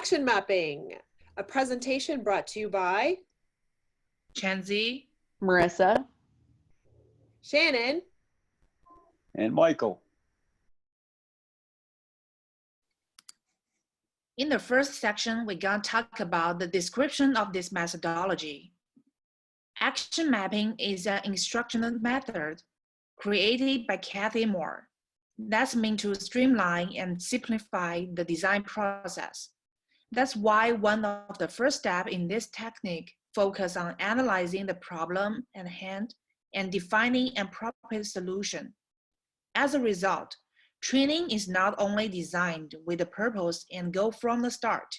Action mapping, a presentation brought to you by Chanzi, Marissa, Shannon, and Michael. in the first section, we're going to talk about the description of this methodology. Action mapping is an instructional method created by Kathy Moore that's meant to streamline and simplify the design process. That's why one of the first steps in this technique focuses on analyzing the problem at hand and defining an appropriate solution. As a result, training is not only designed with a purpose and goal from the start,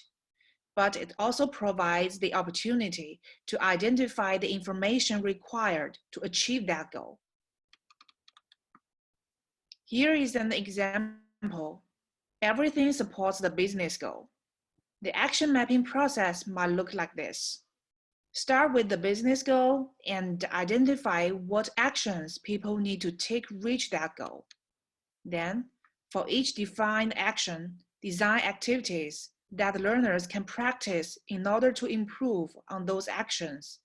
but it also provides the opportunity to identify the information required to achieve that goal. Here is an example. Everything supports the business goal. The action mapping process might look like this. Start with the business goal and identify what actions people need to take to reach that goal. Then, for each defined action, design activities that learners can practice in order to improve on those actions.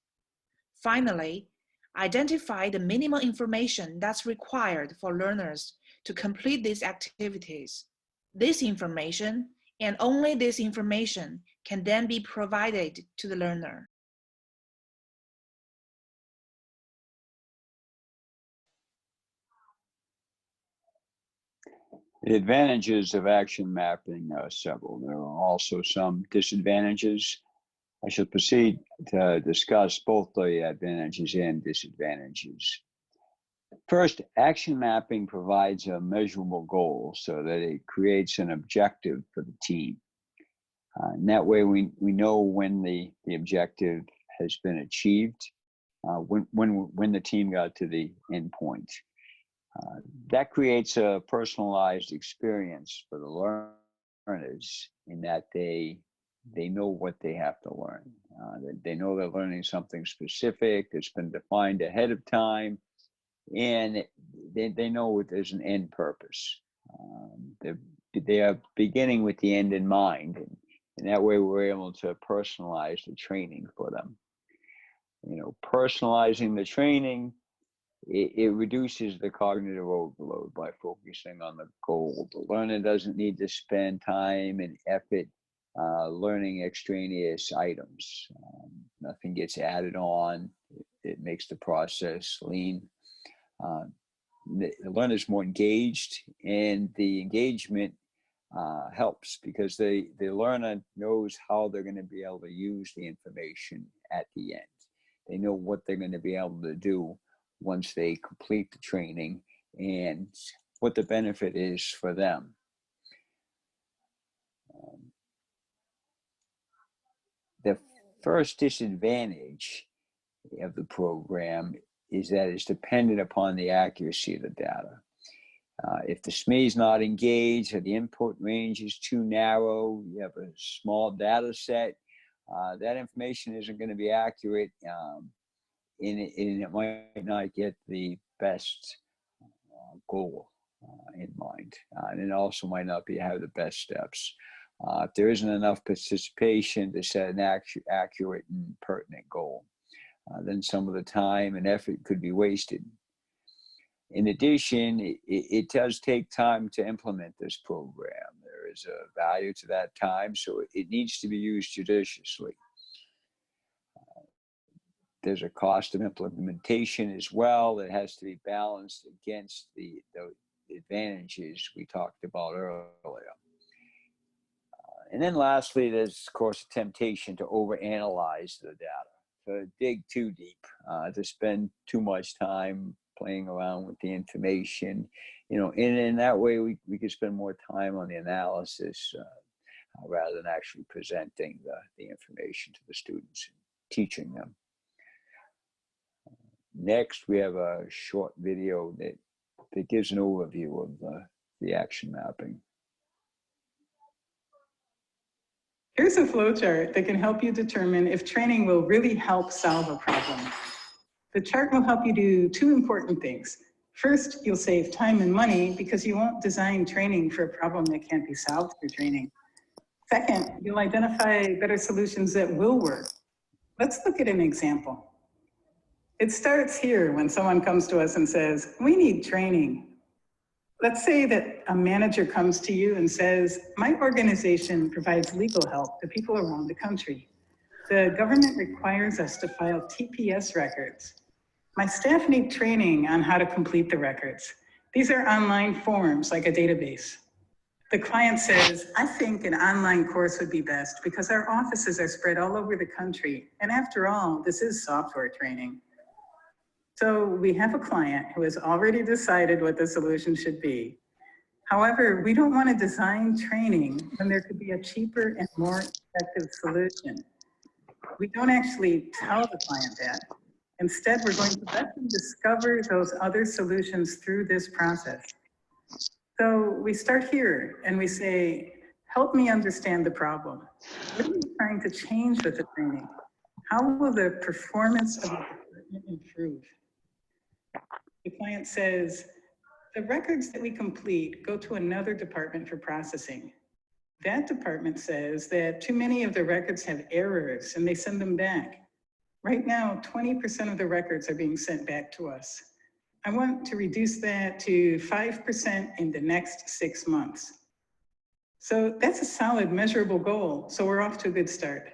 Finally, identify the minimum information that's required for learners to complete these activities. This information, and only this information, can then be provided to the learner. The advantages of action mapping are several. There are also some disadvantages. I shall proceed to discuss both the advantages and disadvantages. First, action mapping provides a measurable goal so that it creates an objective for the team. And that way we know when the objective has been achieved, when the team got to the end point. That creates a personalized experience for the learners in that they know what they have to learn. They know they're learning something specific that's been defined ahead of time, and they know there's an end purpose. They are beginning with the end in mind, and that way we're able to personalize the training for them. You know, personalizing the training, it reduces the cognitive overload by focusing on the goal. The learner doesn't need to spend time and effort learning extraneous items. Nothing gets added on. It makes the process lean. The learner's more engaged, and the engagement helps because the learner knows how they're going to be able to use the information at the end. They know what they're going to be able to do once they complete the training and what the benefit is for them. The first disadvantage of the program is that it's dependent upon the accuracy of the data. If the SME is not engaged or the input range is too narrow, you have a small data set, that information isn't going to be accurate, and it might not get the best goal in mind. And it also might not have the best steps. If there isn't enough participation to set an accurate and pertinent goal, then some of the time and effort could be wasted. In addition, it does take time to implement this program. There is a value to that time, so it needs to be used judiciously. There's a cost of implementation as well that has to be balanced against the advantages we talked about earlier. And then lastly, there's, of course, a temptation to overanalyze the data, to dig too deep, to spend too much time playing around with the information. You know, and in that way, we could spend more time on the analysis rather than actually presenting the information to the students and teaching them. Next, we have a short video that gives an overview of the action mapping. Here's a flowchart that can help you determine if training will really help solve a problem. The chart will help you do two important things. First, you'll save time and money because you won't design training for a problem that can't be solved through training. Second, you'll identify better solutions that will work. Let's look at an example. It starts here when someone comes to us and says, we need training. Let's say that a manager comes to you and says, my organization provides legal help to people around the country. The government requires us to file TPS records. My staff need training on how to complete the records. These are online forms like a database. The client says, I think an online course would be best because our offices are spread all over the country. And after all, this is software training. So we have a client who has already decided what the solution should be. However, we don't want to design training when there could be a cheaper and more effective solution. We don't actually tell the client that. Instead, we're going to let them discover those other solutions through this process. So we start here and we say, help me understand the problem. What are you trying to change with the training? How will the performance of the department improve? The client says, the records that we complete go to another department for processing. That department says that too many of the records have errors and they send them back. Right now, 20% of the records are being sent back to us. I want to reduce that to 5% in the next 6 months. So that's a solid measurable goal. So we're off to a good start.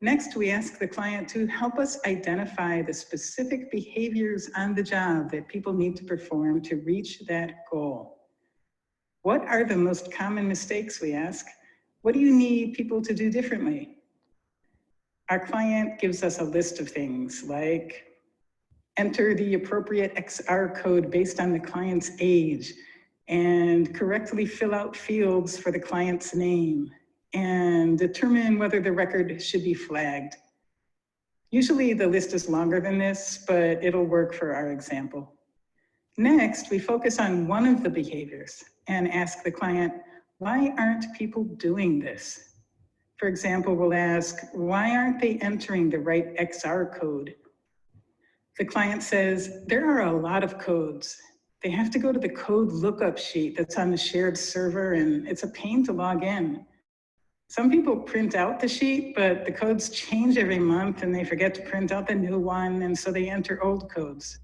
Next, we ask the client to help us identify the specific behaviors on the job that people need to perform to reach that goal. What are the most common mistakes, we ask? What do you need people to do differently? Our client gives us a list of things like enter the appropriate XR code based on the client's age and correctly fill out fields for the client's name and determine whether the record should be flagged. Usually the list is longer than this, but it'll work for our example. Next, we focus on one of the behaviors and ask the client, why aren't people doing this? For example, we'll ask, why aren't they entering the right XR code? The client says, there are a lot of codes. They have to go to the code lookup sheet that's on the shared server, and it's a pain to log in. Some people print out the sheet, but the codes change every month and they forget to print out the new one, and so they enter old codes.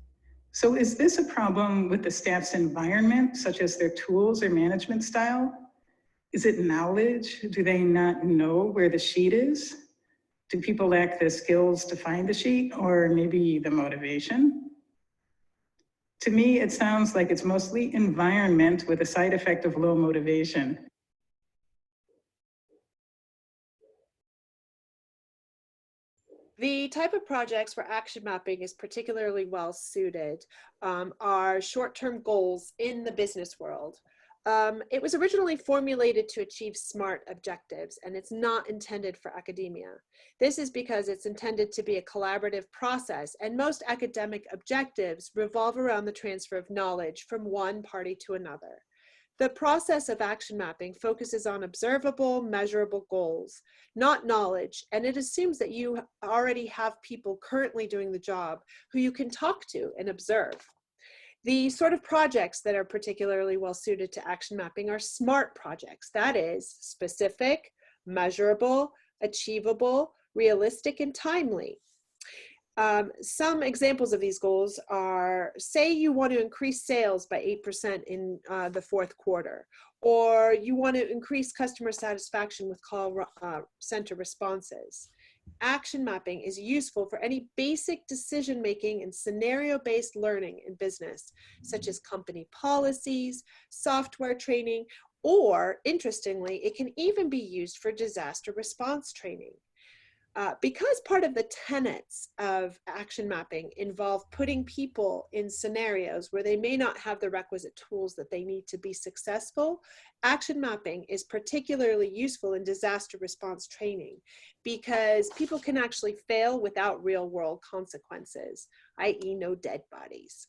So is this a problem with the staff's environment, such as their tools or management style? Is it knowledge? Do they not know where the sheet is? Do people lack the skills to find the sheet, or maybe the motivation? To me, it sounds like it's mostly environment with a side effect of low motivation. The type of projects where action mapping is particularly well suited are short-term goals in the business world. It was originally formulated to achieve SMART objectives, and it's not intended for academia. This is because it's intended to be a collaborative process, and most academic objectives revolve around the transfer of knowledge from one party to another. The process of action mapping focuses on observable, measurable goals, not knowledge, and it assumes that you already have people currently doing the job who you can talk to and observe. The sort of projects that are particularly well suited to action mapping are SMART projects. That is specific, measurable, achievable, realistic, and timely. Some examples of these goals are, say you want to increase sales by 8% in the fourth quarter, or you want to increase customer satisfaction with call center responses. Action mapping is useful for any basic decision-making and scenario-based learning in business, such as company policies, software training, or, interestingly, it can even be used for disaster response training. Because part of the tenets of action mapping involve putting people in scenarios where they may not have the requisite tools that they need to be successful, action mapping is particularly useful in disaster response training because people can actually fail without real-world consequences, i.e. no dead bodies.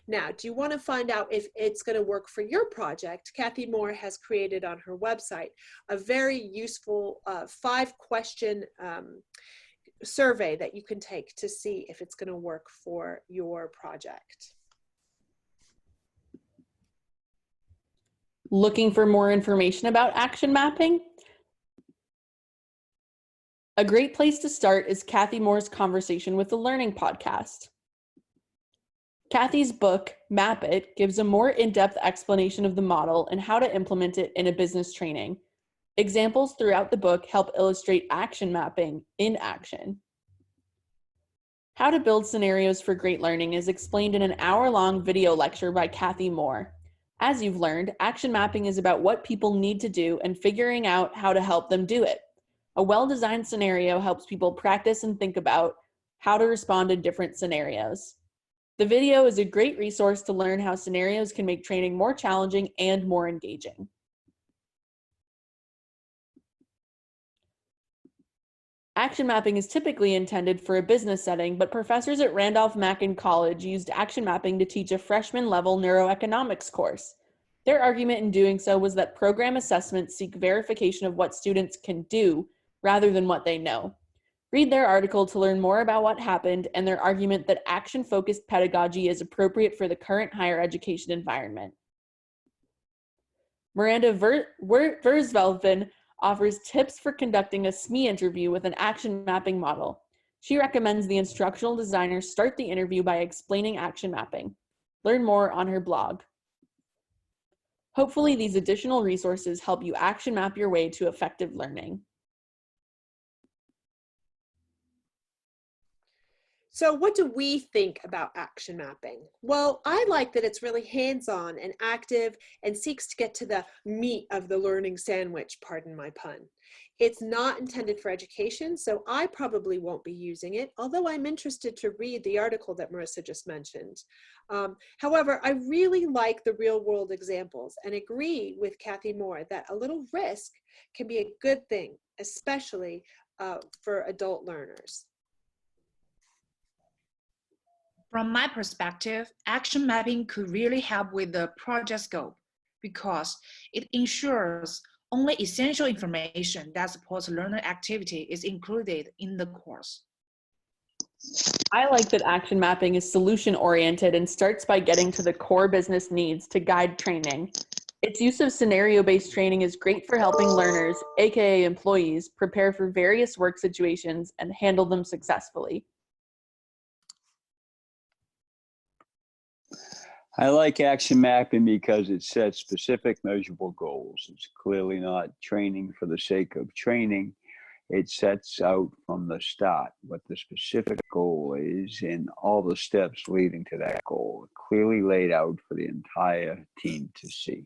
Now, do you want to find out if it's going to work for your project? Kathy Moore has created on her website a very useful 5-question survey that you can take to see if it's going to work for your project. Looking for more information about action mapping? A great place to start is Kathy Moore's Conversation with the Learning podcast. Kathy's book, Map It, gives a more in-depth explanation of the model and how to implement it in a business training. Examples throughout the book help illustrate action mapping in action. How to build scenarios for great learning is explained in an hour-long video lecture by Kathy Moore. As you've learned, action mapping is about what people need to do and figuring out how to help them do it. A well-designed scenario helps people practice and think about how to respond in different scenarios. The video is a great resource to learn how scenarios can make training more challenging and more engaging. Action mapping is typically intended for a business setting, but professors at Randolph-Macon College used action mapping to teach a freshman-level neuroeconomics course. Their argument in doing so was that program assessments seek verification of what students can do rather than what they know. Read their article to learn more about what happened and their argument that action-focused pedagogy is appropriate for the current higher education environment. Miranda Versvelven offers tips for conducting a SME interview with an action mapping model. She recommends the instructional designers start the interview by explaining action mapping. Learn more on her blog. Hopefully, these additional resources help you action map your way to effective learning. So what do we think about action mapping? Well, I like that it's really hands-on and active and seeks to get to the meat of the learning sandwich, pardon my pun. It's not intended for education, so I probably won't be using it, although I'm interested to read the article that Marissa just mentioned. However, I really like the real-world examples and agree with Kathy Moore that a little risk can be a good thing, especially for adult learners. From my perspective, action mapping could really help with the project scope because it ensures only essential information that supports learner activity is included in the course. I like that action mapping is solution-oriented and starts by getting to the core business needs to guide training. Its use of scenario-based training is great for helping learners, aka employees, prepare for various work situations and handle them successfully. I like action mapping because it sets specific measurable goals. It's clearly not training for the sake of training. It sets out from the start what the specific goal is and all the steps leading to that goal, clearly laid out for the entire team to see.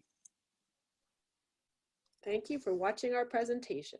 Thank you for watching our presentation.